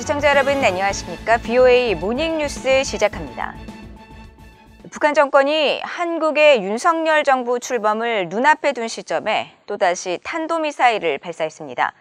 시청자 여러분 안녕하십니까? BOA 모닝뉴스 시작합니다. 북한 정권이 한국의 윤석열 정부 출범을 눈앞에 둔 시점에 또다시 탄도미사일을 발사했습니다.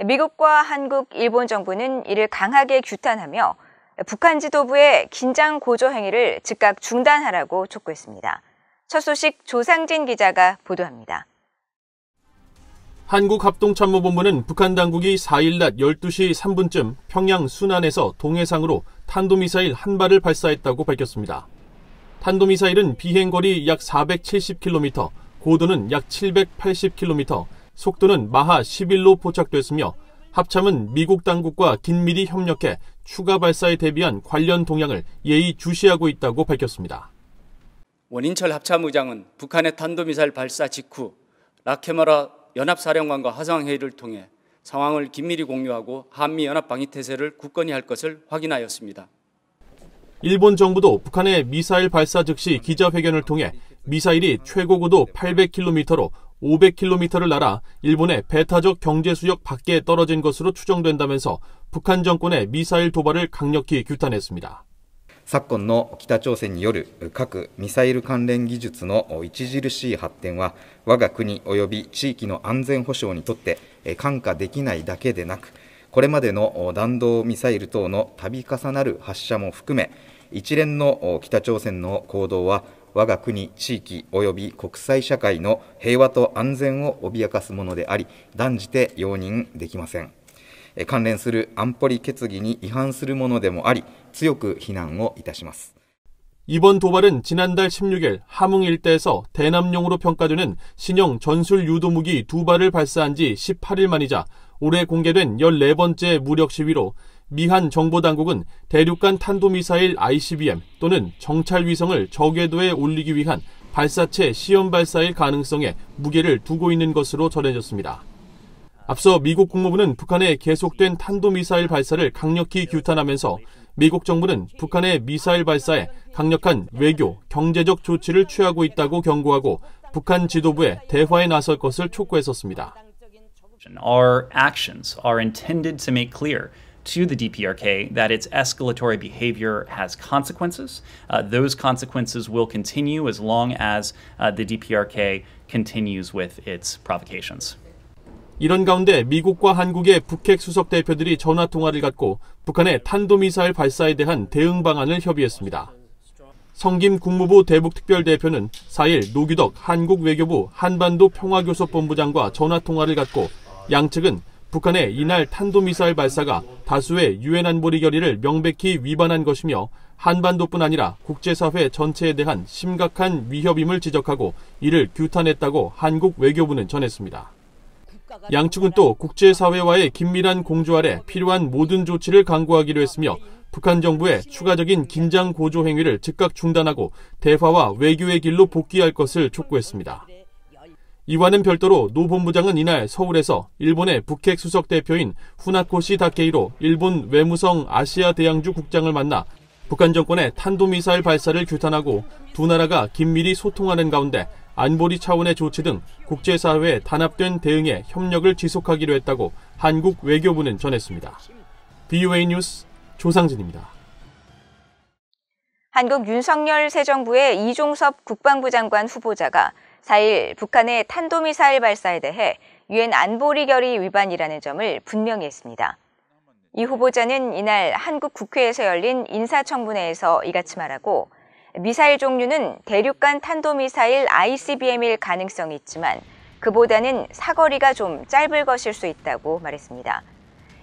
미국과 한국, 일본 정부는 이를 강하게 규탄하며 북한 지도부의 긴장 고조 행위를 즉각 중단하라고 촉구했습니다. 첫 소식 조상진 기자가 보도합니다. 한국합동참모본부는 북한 당국이 4일 낮 12시 3분쯤 평양 순안에서 동해상으로 탄도미사일 한 발을 발사했다고 밝혔습니다. 탄도미사일은 비행거리 약 470km, 고도는 약 780km, 속도는 마하 11로 포착됐으며 합참은 미국 당국과 긴밀히 협력해 추가 발사에 대비한 관련 동향을 예의주시하고 있다고 밝혔습니다. 원인철 합참의장은 북한의 탄도미사일 발사 직후 라케마라 연합사령관과 화상회의를 통해 상황을 긴밀히 공유하고 한미연합방위태세를 굳건히 할 것을 확인하였습니다. 일본 정부도 북한의 미사일 발사 즉시 기자회견을 통해 미사일이 최고 고도 800km로 500km를 날아 일본의 배타적 경제수역 밖에 떨어진 것으로 추정된다면서 북한 정권의 미사일 도발을 강력히 규탄했습니다. 昨今の北朝鮮による核・ミサイル関連技術の著しい発展は我が国及び地域の安全保障にとって看過できないだけでなく、これまでの弾道ミサイル等の度重なる発射も含め、一連の北朝鮮の行動は我が国地域及び国際社会の平和と安全を脅かすものであり、断じて容認できません。関連する安保理決議に違反するものでもあり、強く非難をいたします。 이번 도발은 지난달 16일 함흥 일대에서 대남용으로 평가되는 신형 전술 유도무기 2발을 발사한 지 18일 만이자 올해 공개된 14번째 무력 시위로 미한 정보당국은 대륙간 탄도미사일 ICBM 또는 정찰위성을 저궤도에 올리기 위한 발사체 시험 발사일 가능성에 무게를 두고 있는 것으로 전해졌습니다. 앞서 미국 국무부는 북한의 계속된 탄도미사일 발사를 강력히 규탄하면서 미국 정부는 북한의 미사일 발사에 강력한 외교, 경제적 조치를 취하고 있다고 경고하고 북한 지도부에 대화에 나설 것을 촉구했었습니다. Our actions are intended to make clear to the DPRK that its escalatory behavior has consequences. Those consequences will continue as long as the DPRK continues with its provocations. 이런 가운데 미국과 한국의 북핵 수석 대표들이 전화 통화를 갖고 북한의 탄도미사일 발사에 대한 대응 방안을 협의했습니다. 성김 국무부 대북특별대표는 4일 노규덕 한국 외교부 한반도 평화교섭본부장과 전화 통화를 갖고 양측은 북한의 이날 탄도미사일 발사가 다수의 유엔 안보리 결의를 명백히 위반한 것이며 한반도뿐 아니라 국제사회 전체에 대한 심각한 위협임을 지적하고 이를 규탄했다고 한국 외교부는 전했습니다. 양측은 또 국제사회와의 긴밀한 공조 아래 필요한 모든 조치를 강구하기로 했으며 북한 정부의 추가적인 긴장 고조 행위를 즉각 중단하고 대화와 외교의 길로 복귀할 것을 촉구했습니다. 이와는 별도로 노 본부장은 이날 서울에서 일본의 북핵 수석 대표인 후나코시 다케이로 일본 외무성 아시아 대양주 국장을 만나 북한 정권의 탄도미사일 발사를 규탄하고 두 나라가 긴밀히 소통하는 가운데 안보리 차원의 조치 등 국제사회의 단합된 대응에 협력을 지속하기로 했다고 한국 외교부는 전했습니다. BOA 뉴스 조상진입니다. 한국 윤석열 새 정부의 이종섭 국방부 장관 후보자가 4일 북한의 탄도미사일 발사에 대해 유엔 안보리 결의 위반이라는 점을 분명히 했습니다. 이 후보자는 이날 한국 국회에서 열린 인사청문회에서 이같이 말하고 미사일 종류는 대륙간 탄도미사일 ICBM일 가능성이 있지만 그보다는 사거리가 좀 짧을 것일 수 있다고 말했습니다.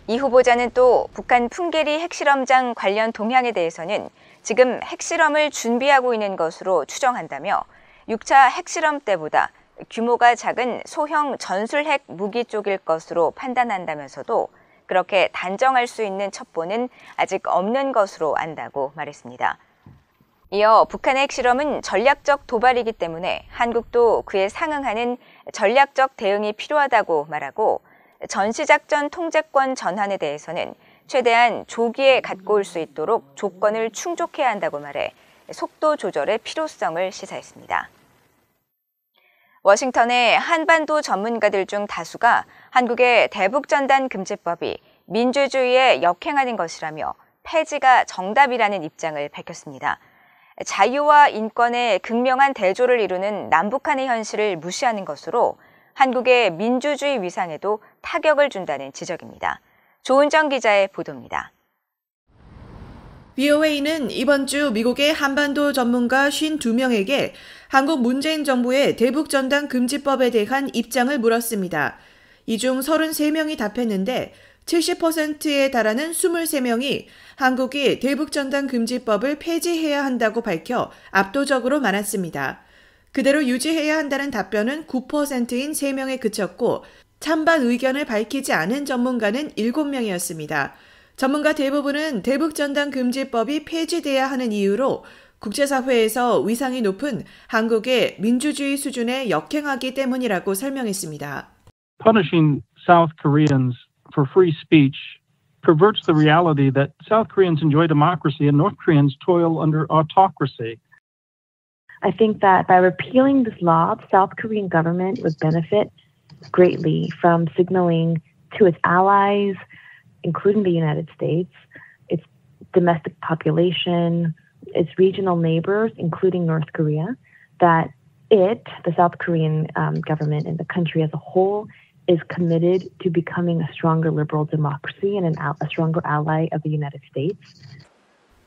이 후보자는 또 북한 풍계리 핵실험장 관련 동향에 대해서는 지금 핵실험을 준비하고 있는 것으로 추정한다며 6차 핵실험 때보다 규모가 작은 소형 전술핵 무기 쪽일 것으로 판단한다면서도 그렇게 단정할 수 있는 첩보는 아직 없는 것으로 안다고 말했습니다. 이어 북한의 핵실험은 전략적 도발이기 때문에 한국도 그에 상응하는 전략적 대응이 필요하다고 말하고 전시작전 통제권 전환에 대해서는 최대한 조기에 갖고 올 수 있도록 조건을 충족해야 한다고 말해 속도 조절의 필요성을 시사했습니다. 워싱턴의 한반도 전문가들 중 다수가 한국의 대북전단 금지법이 민주주의에 역행하는 것이라며 폐지가 정답이라는 입장을 밝혔습니다. 자유와 인권의 극명한 대조를 이루는 남북한의 현실을 무시하는 것으로 한국의 민주주의 위상에도 타격을 준다는 지적입니다. 조은정 기자의 보도입니다. VOA는 이번 주 미국의 한반도 전문가 52명에게 한국 문재인 정부의 대북전단 금지법에 대한 입장을 물었습니다. 이 중 33명이 답했는데 70%에 달하는 23명이 한국이 대북전단 금지법을 폐지해야 한다고 밝혀 압도적으로 많았습니다. 그대로 유지해야 한다는 답변은 9%인 3명에 그쳤고 찬반 의견을 밝히지 않은 전문가는 7명이었습니다. 전문가 대부분은 대북전단 금지법이 폐지돼야 하는 이유로 국제사회에서 위상이 높은 한국의 민주주의 수준에 역행하기 때문이라고 설명했습니다. Punishing South Koreans for free speech perverts the reality that South Koreans enjoy democracy and North Koreans toil under autocracy. I think that by repealing this law, the South Korean government would benefit greatly from signaling to its allies, including the United States, its domestic population, its regional neighbors, including North Korea, that the South Korean government and the country as a whole is committed to becoming a stronger liberal democracy and a stronger ally of the United States.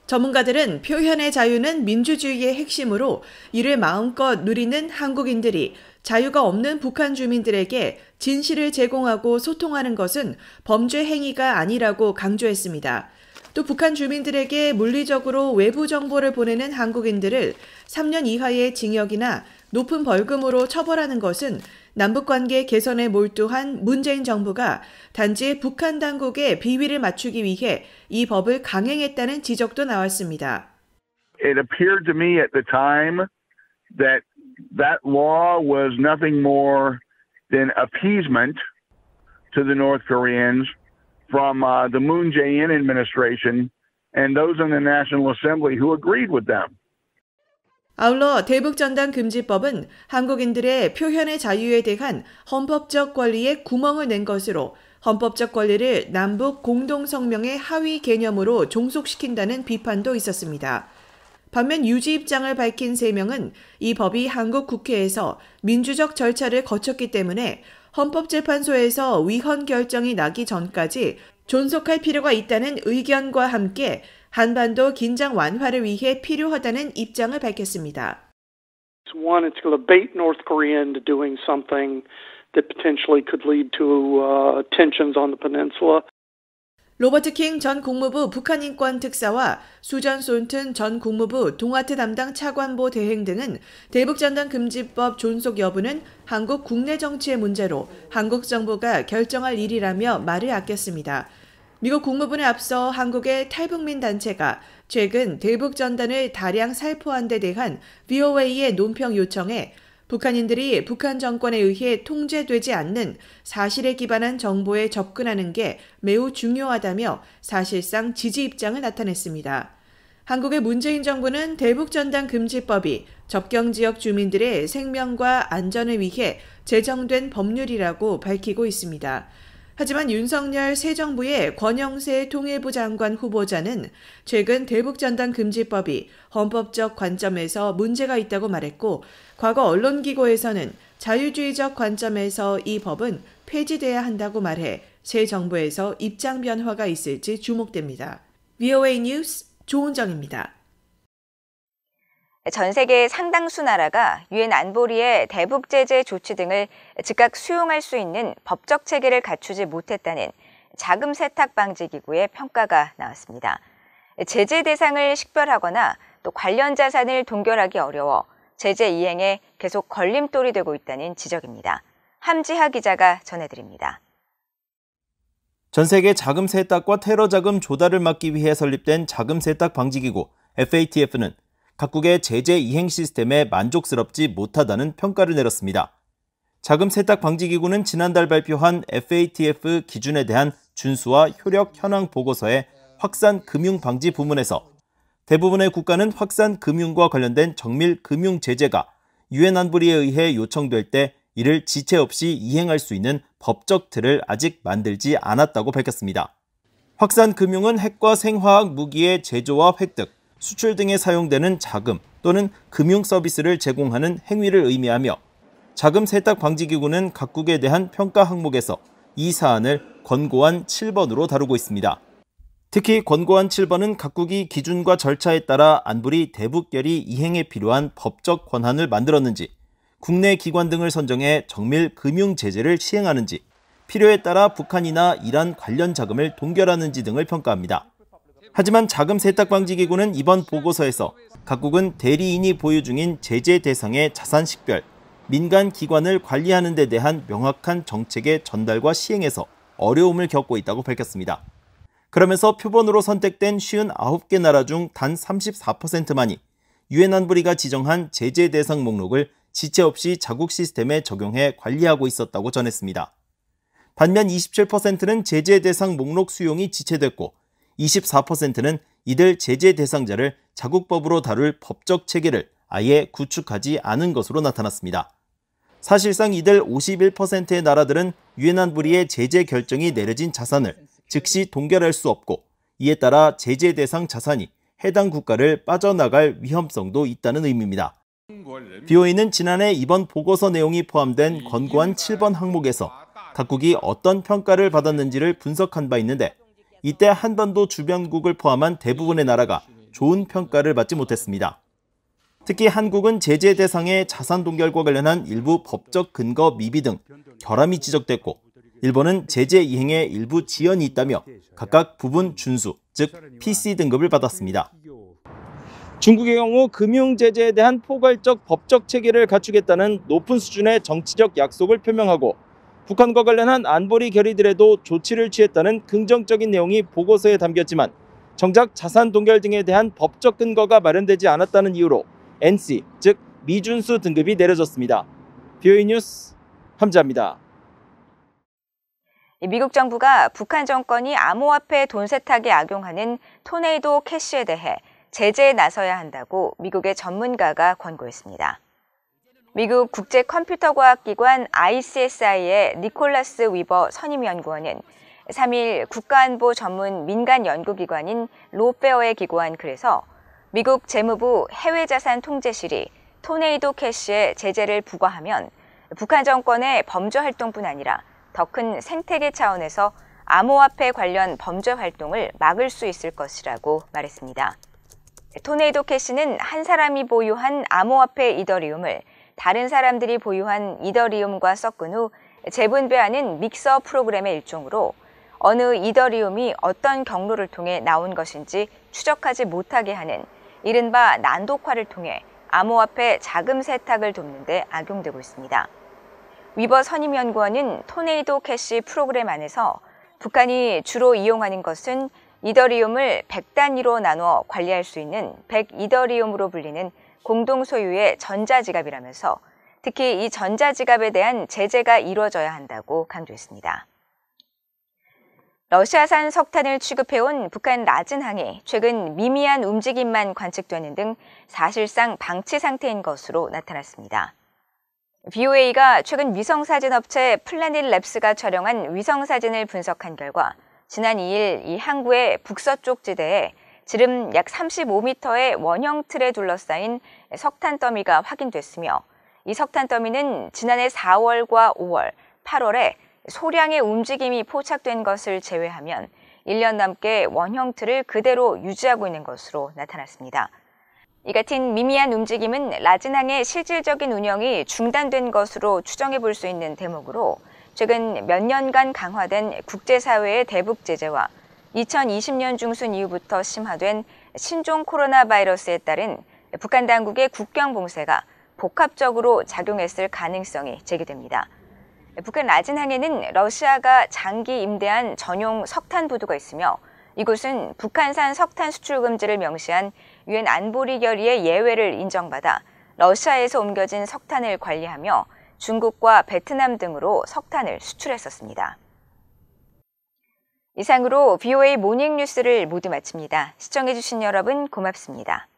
전문가들은 표현의 자유는 민주주의의 핵심으로 이를 마음껏 누리는 한국인들이 자유가 없는 북한 주민들에게 진실을 제공하고 소통하는 것은 범죄 행위가 아니라고 강조했습니다. 또 북한 주민들에게 물리적으로 외부 정보를 보내는 한국인들을 3년 이하의 징역이나 높은 벌금으로 처벌하는 것은 남북관계 개선에 몰두한 문재인 정부가 단지 북한 당국의 비위를 맞추기 위해 이 법을 강행했다는 지적도 나왔습니다. It appeared to me at the time that law was nothing more than appeasement to the North Koreans from the Moon Jae-in administration and those in the National Assembly who agreed with them. 아울러 대북전단 금지법은 한국인들의 표현의 자유에 대한 헌법적 권리에 구멍을 낸 것으로 헌법적 권리를 남북 공동성명의 하위 개념으로 종속시킨다는 비판도 있었습니다. 반면 유지 입장을 밝힌 3명은 이 법이 한국 국회에서 민주적 절차를 거쳤기 때문에 헌법재판소에서 위헌 결정이 나기 전까지 존속할 필요가 있다는 의견과 함께 한반도 긴장 완화를 위해 필요하다는 입장을 밝혔습니다. One, it's going to bait North Korea into doing something that potentially could lead to tensions on the peninsula. 로버트 킹 전 국무부 북한인권 특사와 수전 손튼 전 국무부 동아태 담당 차관보 대행 등은 대북전단 금지법 존속 여부는 한국 국내 정치의 문제로 한국 정부가 결정할 일이라며 말을 아꼈습니다. 미국 국무부에 앞서 한국의 탈북민 단체가 최근 대북전단을 다량 살포한 데 대한 VOA의 논평 요청에 북한인들이 북한 정권에 의해 통제되지 않는 사실에 기반한 정보에 접근하는 게 매우 중요하다며 사실상 지지 입장을 나타냈습니다. 한국의 문재인 정부는 대북전단 금지법이 접경지역 주민들의 생명과 안전을 위해 제정된 법률이라고 밝히고 있습니다. 하지만 윤석열 새 정부의 권영세 통일부 장관 후보자는 최근 대북전단 금지법이 헌법적 관점에서 문제가 있다고 말했고 과거 언론기고에서는 자유주의적 관점에서 이 법은 폐지돼야 한다고 말해 새 정부에서 입장 변화가 있을지 주목됩니다. VOA 뉴스 조은정입니다. 전 세계 상당수 나라가 유엔 안보리의 대북 제재 조치 등을 즉각 수용할 수 있는 법적 체계를 갖추지 못했다는 자금 세탁 방지 기구의 평가가 나왔습니다. 제재 대상을 식별하거나 또 관련 자산을 동결하기 어려워 제재 이행에 계속 걸림돌이 되고 있다는 지적입니다. 함지하 기자가 전해드립니다. 전 세계 자금 세탁과 테러 자금 조달을 막기 위해 설립된 자금 세탁 방지 기구 FATF는 각국의 제재 이행 시스템에 만족스럽지 못하다는 평가를 내렸습니다. 자금 세탁 방지 기구는 지난달 발표한 FATF 기준에 대한 준수와 효력 현황 보고서의 확산 금융 방지 부문에서 대부분의 국가는 확산 금융과 관련된 정밀 금융 제재가 유엔 안보리에 의해 요청될 때 이를 지체 없이 이행할 수 있는 법적 틀을 아직 만들지 않았다고 밝혔습니다. 확산금융은 핵과 생화학 무기의 제조와 획득, 수출 등에 사용되는 자금 또는 금융 서비스를 제공하는 행위를 의미하며 자금 세탁 방지기구는 각국에 대한 평가 항목에서 이 사안을 권고안 7번으로 다루고 있습니다. 특히 권고안 7번은 각국이 기준과 절차에 따라 안보리 대북결의 이행에 필요한 법적 권한을 만들었는지, 국내 기관 등을 선정해 정밀 금융 제재를 시행하는지, 필요에 따라 북한이나 이란 관련 자금을 동결하는지 등을 평가합니다. 하지만 자금 세탁 방지 기구는 이번 보고서에서 각국은 대리인이 보유 중인 제재 대상의 자산 식별, 민간 기관을 관리하는 데 대한 명확한 정책의 전달과 시행에서 어려움을 겪고 있다고 밝혔습니다. 그러면서 표본으로 선택된 59개 나라 중 단 34%만이 유엔 안보리가 지정한 제재 대상 목록을 지체 없이 자국 시스템에 적용해 관리하고 있었다고 전했습니다. 반면 27%는 제재 대상 목록 수용이 지체됐고 24%는 이들 제재 대상자를 자국법으로 다룰 법적 체계를 아예 구축하지 않은 것으로 나타났습니다. 사실상 이들 51%의 나라들은 유엔 안보리의 제재 결정이 내려진 자산을 즉시 동결할 수 없고, 이에 따라 제재 대상 자산이 해당 국가를 빠져나갈 위험성도 있다는 의미입니다. BOA는 지난해 이번 보고서 내용이 포함된 권고안 7번 항목에서 각국이 어떤 평가를 받았는지를 분석한 바 있는데, 이때 한반도 주변국을 포함한 대부분의 나라가 좋은 평가를 받지 못했습니다. 특히 한국은 제재 대상의 자산 동결과 관련한 일부 법적 근거 미비 등 결함이 지적됐고, 일본은 제재 이행에 일부 지연이 있다며 각각 부분 준수, 즉 PC 등급을 받았습니다. 중국의 경우 금융 제재에 대한 포괄적 법적 체계를 갖추겠다는 높은 수준의 정치적 약속을 표명하고, 북한과 관련한 안보리 결의들에도 조치를 취했다는 긍정적인 내용이 보고서에 담겼지만 정작 자산 동결 등에 대한 법적 근거가 마련되지 않았다는 이유로 NC, 즉 미준수 등급이 내려졌습니다. BOA 뉴스 함자입니다. 미국 정부가 북한 정권이 암호화폐 돈 세탁에 악용하는 토네이도 캐시에 대해 제재에 나서야 한다고 미국의 전문가가 권고했습니다. 미국 국제컴퓨터과학기관 ICSI의 니콜라스 위버 선임연구원은 3일 국가안보 전문 민간 연구기관인 로페어에 기고한 글에서 미국 재무부 해외자산통제실이 토네이도 캐시에 제재를 부과하면 북한 정권의 범죄 활동뿐 아니라 더 큰 생태계 차원에서 암호화폐 관련 범죄 활동을 막을 수 있을 것이라고 말했습니다. 토네이도 캐시는 한 사람이 보유한 암호화폐 이더리움을 다른 사람들이 보유한 이더리움과 섞은 후 재분배하는 믹서 프로그램의 일종으로 어느 이더리움이 어떤 경로를 통해 나온 것인지 추적하지 못하게 하는 이른바 난독화를 통해 암호화폐 자금 세탁을 돕는 데 악용되고 있습니다. 위버 선임연구원은 토네이도 캐시 프로그램 안에서 북한이 주로 이용하는 것은 이더리움을 100단위로 나눠 관리할 수 있는 100이더리움으로 불리는 공동 소유의 전자지갑이라면서 특히 이 전자지갑에 대한 제재가 이루어져야 한다고 강조했습니다. 러시아산 석탄을 취급해온 북한 라진항이 최근 미미한 움직임만 관측되는 등 사실상 방치 상태인 것으로 나타났습니다. BOA가 최근 위성사진 업체 플래닛랩스가 촬영한 위성사진을 분석한 결과 지난 2일 이 항구의 북서쪽 지대에 지름 약 35m의 원형 틀에 둘러싸인 석탄 더미가 확인됐으며 이 석탄 더미는 지난해 4월과 5월, 8월에 소량의 움직임이 포착된 것을 제외하면 1년 넘게 원형 틀을 그대로 유지하고 있는 것으로 나타났습니다. 이 같은 미미한 움직임은 라진항의 실질적인 운영이 중단된 것으로 추정해 볼 수 있는 대목으로 최근 몇 년간 강화된 국제사회의 대북 제재와 2020년 중순 이후부터 심화된 신종 코로나 바이러스에 따른 북한 당국의 국경 봉쇄가 복합적으로 작용했을 가능성이 제기됩니다. 북한 라진항에는 러시아가 장기 임대한 전용 석탄 부두가 있으며 이곳은 북한산 석탄 수출 금지를 명시한 유엔 안보리 결의의 예외를 인정받아 러시아에서 옮겨진 석탄을 관리하며 중국과 베트남 등으로 석탄을 수출했었습니다. 이상으로 BOA 모닝 뉴스를 모두 마칩니다. 시청해주신 여러분 고맙습니다.